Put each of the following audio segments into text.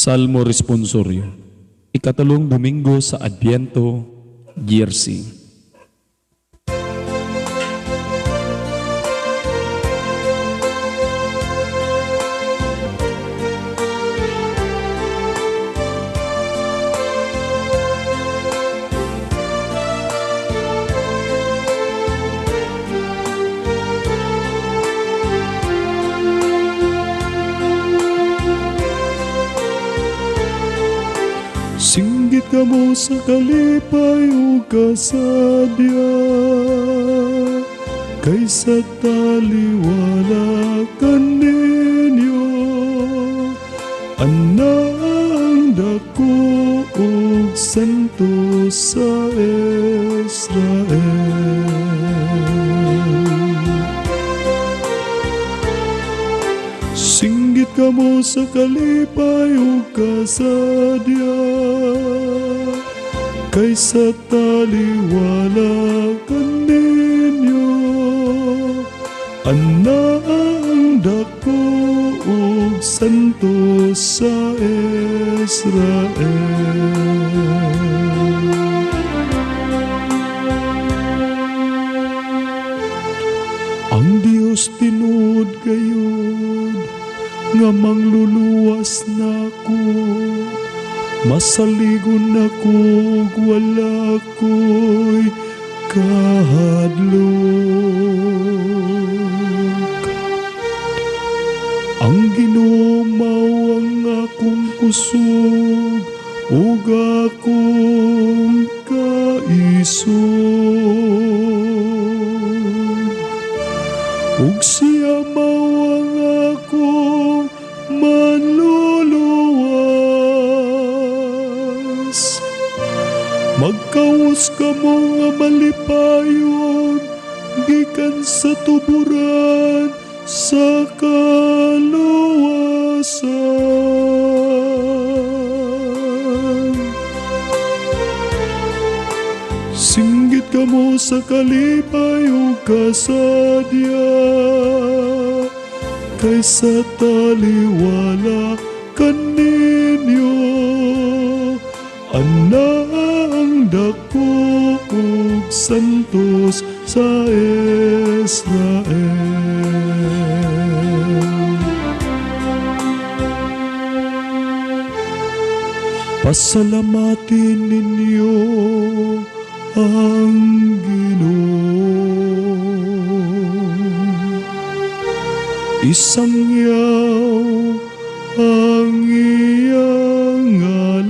Salmo Responsorio, ikatalong Domingo sa Adbyento, Year C. Singgit ka mo sa kalipay o kasadya, kaysa taliwala ka ninyo. Anang dako og santo sa Israel. Singgit ka mo sa kalipay o kasadya, kaysa taliwala ka ninyo. Anang dako og santo sa Israel. Ang Diyos tinud gayud, nga mangluluwas nako, masaligon nako ug wala ko'y kahadlok. Ang Ginoo mao ang akong kusog ug akong kaisog, ug siya mao ang akong manluluwas. Magkaus ka mo nga malipayon, gikan sa tuburan sa kaluwasan. Singgit ka mo sa kalipay o kasadya, kaysa taliwala ka ninyo. Anang dako og santos sa Israel. Pasalamatin ninyo ang Ginoo. Isangyaw ang iyang ngalan,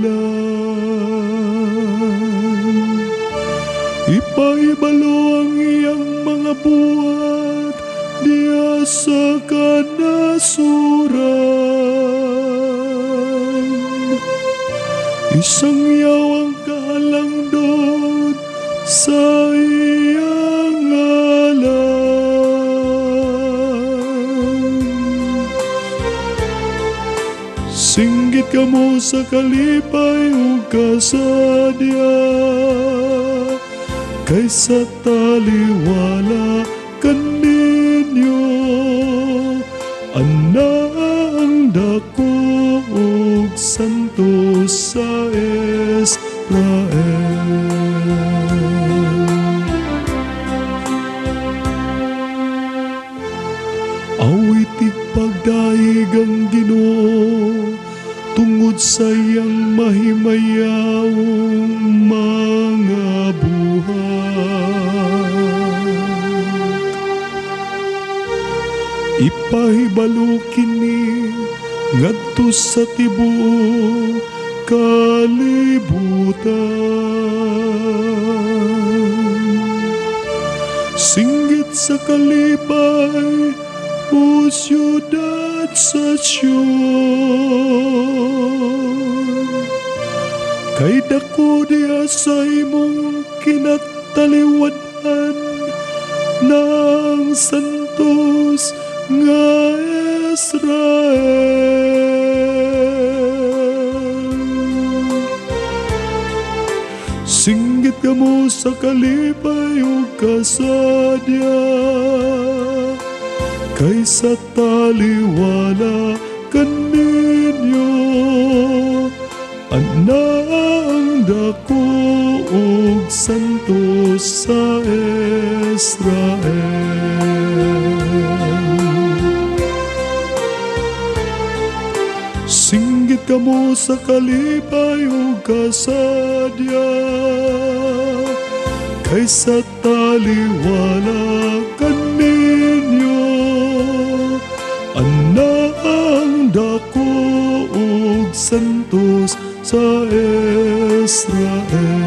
ipaibalo ang iyang mga buhat diya sa kanasuran. Isangyaw ang kahalangdon sa iyang ngalan. Singgit ka mo sa kalipay o kasadya, kaysa taliwala ka ninyo. Anang dako og santo sa Israel. Awitig pagdaig ang Ginoo, tungod sa iyang mahimayawong mga buhat. Ipahibalo kini ngadto sa tibuok kalibutan. Singgit sa kalipay o siyudad sa Siyon, kay dako diya sa imong kinataliwadan ng santos nga Israel. Singgit ka mo sa kalipay o kasadya, kaysa taliwala ka ninyo. Anang dako ug santos sa Israel. Singgit kamo sa kalipay ug kasadya, kaysa taliwala kaninyo. Anang dako ug santos sa Israel.